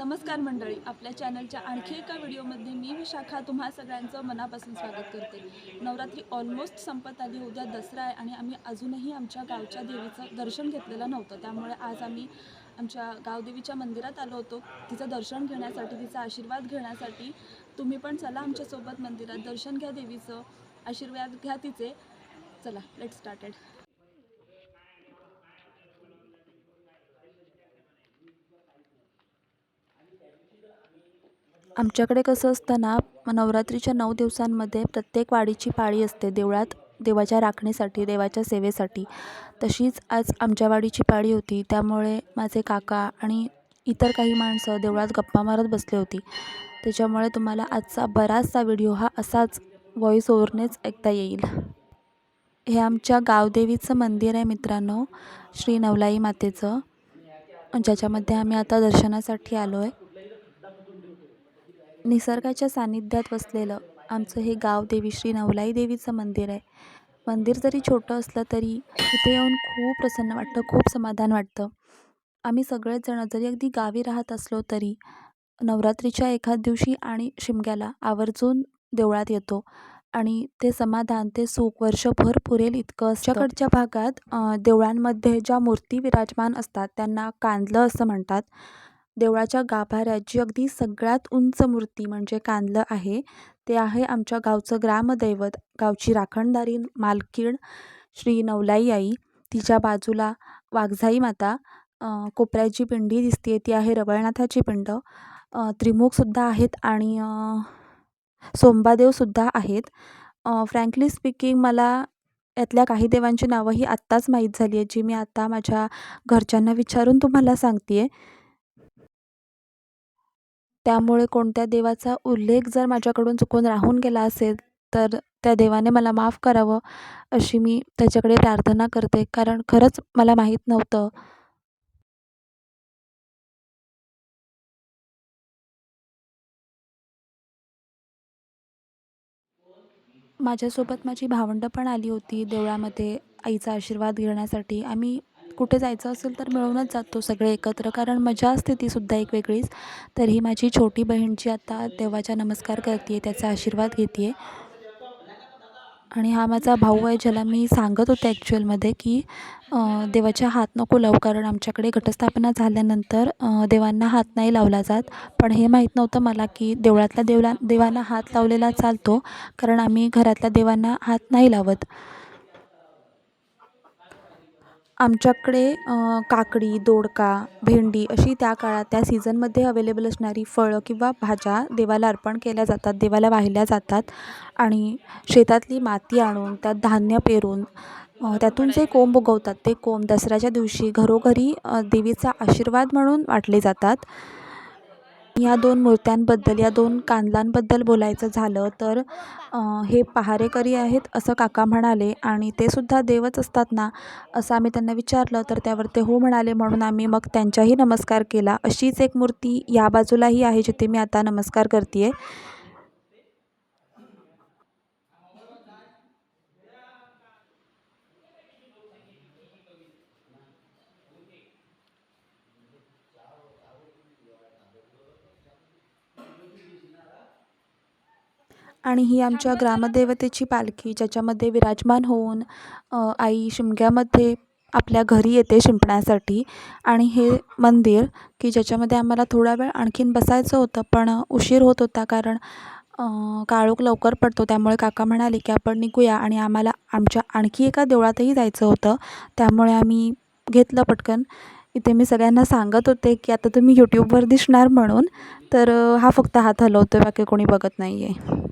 नमस्कार मंडळी, आपल्या चॅनलच्या आणखी एका व्हिडिओमध्ये मी विशाखा तुम्हा सगळ्यांचं मनापासून स्वागत करते. नवरात्री ऑलमोस्ट संपत आली, उद्या दसरा आहे आणि आम्ही अजूनही आमच्या गावच्या देवीचं दर्शन घेतलेलं नव्हतं. त्यामुळे आज आम्ही आमच्या गावदेवीच्या मंदिरात आलो होतो तिचं दर्शन घेण्यासाठी, तिचा आशीर्वाद घेण्यासाठी. तुम्ही पण चला आमच्यासोबत मंदिरात, दर्शन घ्या देवीचं, आशीर्वाद घ्या तिचे. चला, लेट स्टार्टेड. आमच्याकडे कसं असतं ना, नवरात्रीच्या 9 दिवसांमध्ये प्रत्येक वाडीची पाळी असते देवळात देवाच्या राखणीसाठी, देवाच्या सेवेसाठी. तशीच आज आमच्या वाडीची पाळी होती. त्यामुळे माझे काका आणि इतर काही माणसं देवळात गप्पा मारत बसली होती. त्याच्यामुळे तुम्हाला आजचा बराचसा व्हिडिओ हा असाच व्हॉईस ओव्हरनेच ऐकता येईल. हे आमच्या गावदेवीचं मंदिर आहे मित्रांनो, श्री नवलाई मातेचं, ज्याच्यामध्ये आम्ही आता दर्शनासाठी आलो आहे. निसर्गाच्या सानिध्यात वसलेलं आमचं हे गावदेवी श्री नवलाई देवीचं मंदिर आहे. मंदिर जरी छोटं असलं तरी इथे येऊन खूप प्रसन्न वाटतं, खूप समाधान वाटतं. आम्ही सगळेच जण जरी अगदी गावी राहत असलो तरी नवरात्रीच्या एखाद दिवशी आणि शिमग्याला आवर्जून देवळात येतो आणि ते समाधान, ते सुख वर्षभर पुरेल इतकं असतं. आमच्याकडच्या भागात देवळांमध्ये ज्या मूर्ती विराजमान असतात त्यांना कांदलं असं म्हणतात. देवळाच्या गाभाऱ्यात जी अगदी सगळ्यात उंच मूर्ती म्हणजे कांदलं आहे, ते आहे आमच्या गावचं ग्रामदैवत, गावची राखणदारी मालकीण श्री नवलाई आई. तिच्या बाजूला वाघजाई माता, कोपऱ्यात जी पिंडी दिसते ती आहे रवळनाथाची पिंड, त्रिमुखसुद्धा आहेत आणि सोंबादेवसुद्धा आहेत. फ्रँकली स्पीकिंग मला यातल्या काही देवांची नावंही आत्ताच माहीत झाली आहेत, जी मी आता माझ्या घरच्यांना विचारून तुम्हाला सांगते आहे. त्यामुळे कोणत्या देवाचा उल्लेख जर माझ्याकडून चुकून राहून गेला असेल तर त्या देवाने मला माफ करावं अशी मी त्याच्याकडे प्रार्थना करते, कारण खरंच मला माहीत नव्हतं. माझ्यासोबत माझी भावंडं पण आली होती देवळामध्ये आईचा आशीर्वाद घेण्यासाठी. आम्ही कुठे जायचं असेल तर मिळूनच जातो सगळे एकत्र, कारण मजा असते तीसुद्धा एक वेगळीच. तर ही माझी छोटी बहीण जी आता देवाचा नमस्कार करते आहे, त्याचा आशीर्वाद घेते आहे. आणि हा माझा भाऊ आहे, ज्याला मी सांगत होते ॲक्च्युअलमध्ये की देवाच्या हात नको लावू, कारण आमच्याकडे घटस्थापना झाल्यानंतर देवांना हात नाही लावला जात. पण हे माहीत नव्हतं मला की देवळातल्या देवांना हात लावलेला चालतो, कारण आम्ही घरातल्या देवांना हात नाही लावत. आमच्याकडे काकडी, दोडका, भेंडी अशी त्या काळात त्या सीझनमध्ये अवेलेबल असणारी फळं किंवा भाज्या देवाला अर्पण केल्या जातात, देवाला वाहिल्या जातात. आणि शेतातली माती आणून त्यात धान्य पेरून त्यातून जे कोंब उगवतात ते कोंब दसऱ्याच्या दिवशी घरोघरी देवीचा आशीर्वाद म्हणून वाटले जातात. या 2 मूर्त्यांबद्दल, या 2 कांदलांबद्दल बोलायचं झालं तर हे पहारेकरी आहेत असं काका म्हणाले आणि ते सुद्धा देवच असतात ना, असं आम्ही त्यांना विचारलं तर त्यावर ते हो म्हणाले. म्हणून आम्ही मग त्यांचाही नमस्कार केला. अशीच एक मूर्ती या बाजूलाही आहे जिथे मी आता नमस्कार करते आहे. आणि ही आमच्या ग्रामदेवतेची पालखी, ज्याच्यामध्ये विराजमान होऊन आई शिमग्यामध्ये आपल्या घरी येते शिंपण्यासाठी. आणि हे मंदिर की ज्याच्यामध्ये आम्हाला थोडा वेळ आणखीन बसायचं होतं, पण उशीर होत होता, कारण काळोख लवकर पडतो. त्यामुळे काका म्हणाले की आपण निघूया, आणि आम्हाला आमच्या आणखी एका देवळातही जायचं होतं. त्यामुळे आम्ही घेतलं पटकन. इथे मी सगळ्यांना सांगत होते की आता तुम्ही यूट्यूबवर दिसणार म्हणून, तर हा फक्त हात हलवतो, बाकी कोणी बघत नाही आहे.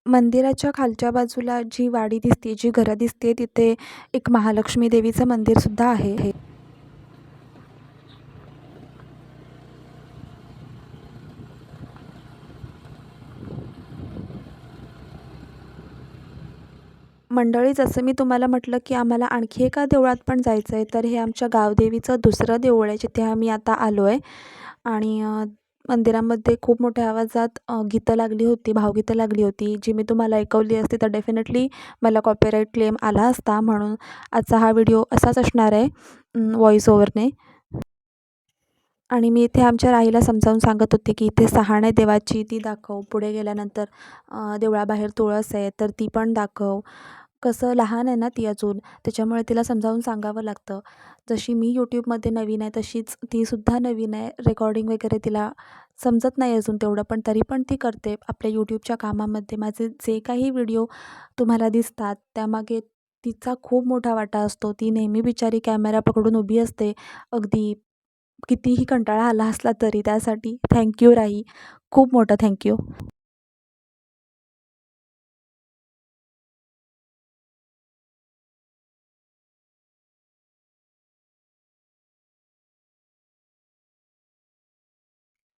मंदिराच्या खालच्या बाजूला जी वाडी दिसते, जी घरं दिसते, तिथे एक महालक्ष्मी देवीचं मंदिरसुद्धा आहे. मंडळी, जसं मी तुम्हाला म्हटलं की आम्हाला आणखी एका देवळात पण जायचं आहे, तर हे आमच्या गावदेवीचं दुसरं देऊळ आहे, जिथे आम्ही आता आलो आहे. आणि मंदिरामध्ये खूप मोठ्या आवाजात गीतं लागली होती, भावगीतं लागली होती, जी मी तुम्हाला ऐकवली असती तर डेफिनेटली मला कॉपीराईट क्लेम आला असता. म्हणून आजचा हा व्हिडिओ असाच असणार आहे, व्हॉईस ओव्हरने. आणि मी इथे आमच्या राहीला समजावून सांगत होते की इथे सहाणे देवाची ती दाखव, पुढे गेल्यानंतर देवळाबाहेर तुळस आहे तर ती पण दाखव. कसं लहान आहे ना ती अजून, त्याच्यामुळे तिला समजावून सांगावं लागतं. जशी मी यूट्यूबमध्ये नवीन आहे तशीच तीसुद्धा नवीन आहे. रेकॉर्डिंग वगैरे तिला समजत नाही अजून तेवढं, पण तरी पण ती करते आपल्या यूट्यूबच्या कामामध्ये. माझे जे काही व्हिडिओ तुम्हाला दिसतात त्यामागे तिचा खूप मोठा वाटा असतो. ती नेहमी बिचारी कॅमेरा पकडून उभी असते, अगदी कितीही कंटाळा आला असला तरी. त्यासाठी थँक्यू राही, खूप मोठा थँक्यू.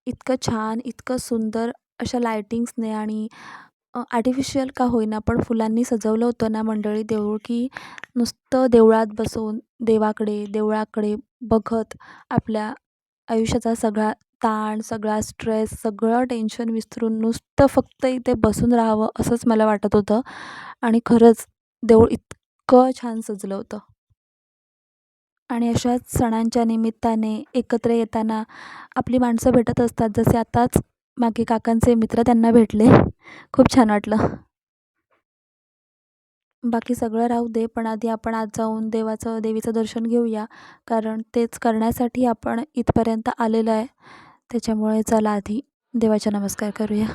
इतकं छान, इतकं सुंदर अशा लायटिंग्सने आणि आर्टिफिशियल का होईना पण फुलांनी सजवलं होतं ना मंडळी देऊळ, की नुसतं देवळात बसून देवळाकडे बघत आपल्या आयुष्याचा सगळा ताण, सगळा स्ट्रेस, सगळं टेन्शन विसरून नुसतं फक्त इथे बसून राहावं असंच मला वाटत होतं. आणि खरंच देऊळ इतकं छान सजलं होतं. आणि अशाच सणांच्या निमित्ताने एकत्र येताना आपली माणसं भेटत असतात. जसे आताच मागे काकांचे मित्र त्यांना भेटले. खूप छान वाटलं. बाकी सगळं राहू दे, पण आधी आपण आज जाऊन देवीचं दर्शन घेऊया. कारण तेच करण्यासाठी आपण इथपर्यंत आलेलो आहे. त्याच्यामुळे चला आधी देवाचा नमस्कार करूया.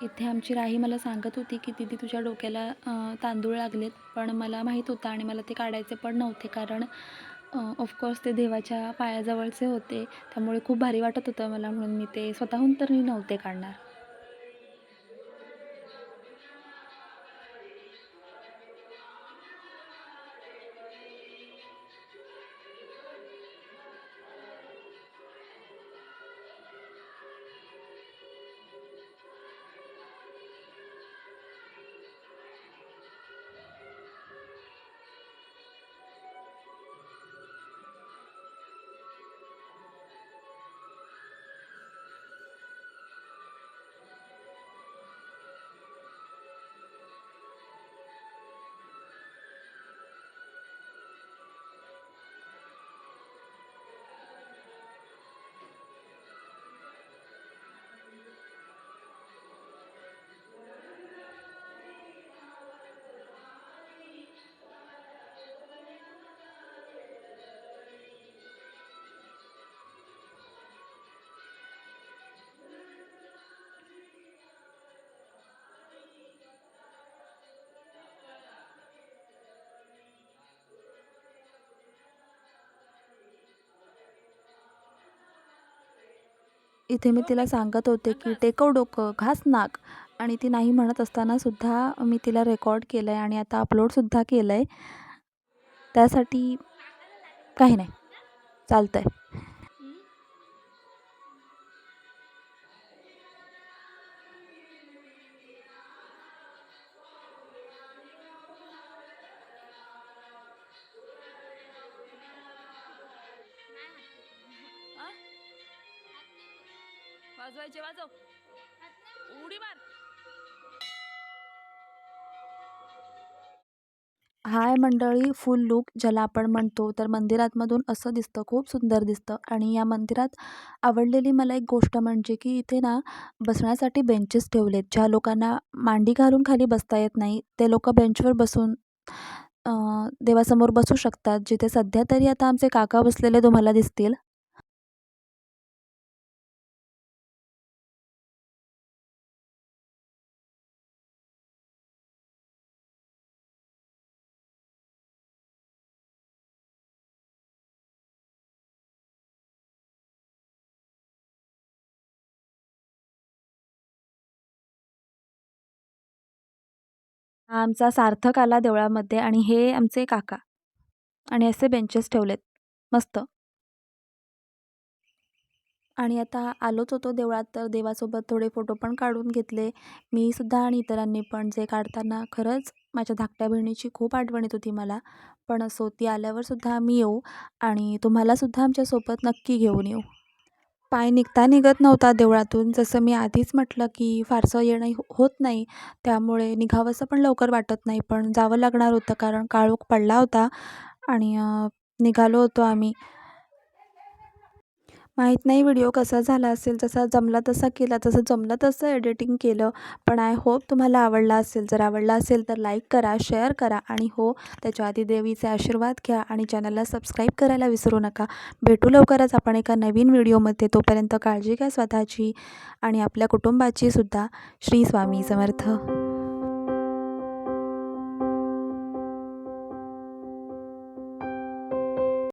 इथे आमची राही मला सांगत होती की दीदी तुझ्या डोक्याला तांदूळ लागलेत, पण मला माहीत होतं आणि मला ते काढायचे पण नव्हते. कारण ऑफकोर्स ते देवाच्या पायाजवळचे होते, त्यामुळे खूप भारी वाटत होतं मला, म्हणून मी ते स्वतःहून तर मी नव्हते काढणार. इथे मी तिला सांगत होते की टेकव डोकं, घास नाक, आणि ती नाही म्हणत असतानासुद्धा मी तिला रेकॉर्ड केलं आहे आणि आता अपलोडसुद्धा केलं आहे. त्यासाठी काही नाही, चालतं आहे. वाजवायचे वाजव, उडी मार. हा आहे मंडळी फुल लूक, ज्याला आपण म्हणतो. तर मंदिर आतमधून असं दिसतं, खूप सुंदर दिसतं. आणि या मंदिरात आवडलेली मला एक गोष्ट म्हणजे की इथे ना बसण्यासाठी बेंचेस ठेवलेत. ज्या लोकांना मांडी घालून खाली बसता येत नाही, ते लोकं बेंचवर बसून अ, देवासमोर बसू शकतात. जिथे सध्या तरी आता आमचे काका बसलेले तुम्हाला दिसतील. हा आमचा सार्थक आला देवळामध्ये आणि हे आमचे काका आणि असे बेंचेस ठेवलेत मस्त. आणि आता आलोच होतो देवळात, तर देवासोबत थोडे फोटो पण काढून घेतले मी सुद्धा आणि इतरांनी पण. जे काढताना खरंच माझ्या धाकट्या बहिणीची खूप आठवण येत होती मला. पण असो, ती आल्यावर सुद्धा आम्ही येऊ आणि तुम्हालासुद्धा आमच्यासोबत नक्की घेऊन येऊ. पाय निघता निघत नव्हता देवळातून. जसं मी आधीच म्हटलं की फारसं येणं होत नाही, त्यामुळे निघावंसं पण लवकर वाटत नाही. पण जावं लागणार होतं, कारण काळोख पडला होता आणि निघालो होतो आम्ही. माहीत नाही व्हिडिओ कसा झाला असेल, जसा जमला तसा केला, जसं जमलं तसं एडिटिंग केलं. पण आय होप तुम्हाला आवडला असेल. जर आवडला असेल तर लाईक करा, शेअर करा आणि हो, त्याच्या आधी देवीचे आशीर्वाद घ्या आणि चॅनलला सबस्क्राईब करायला विसरू नका. भेटू लवकरच आपण एका नवीन व्हिडिओमध्ये. तोपर्यंत काळजी घ्या स्वतःची आणि आपल्या कुटुंबाची सुद्धा. श्री स्वामी समर्थ.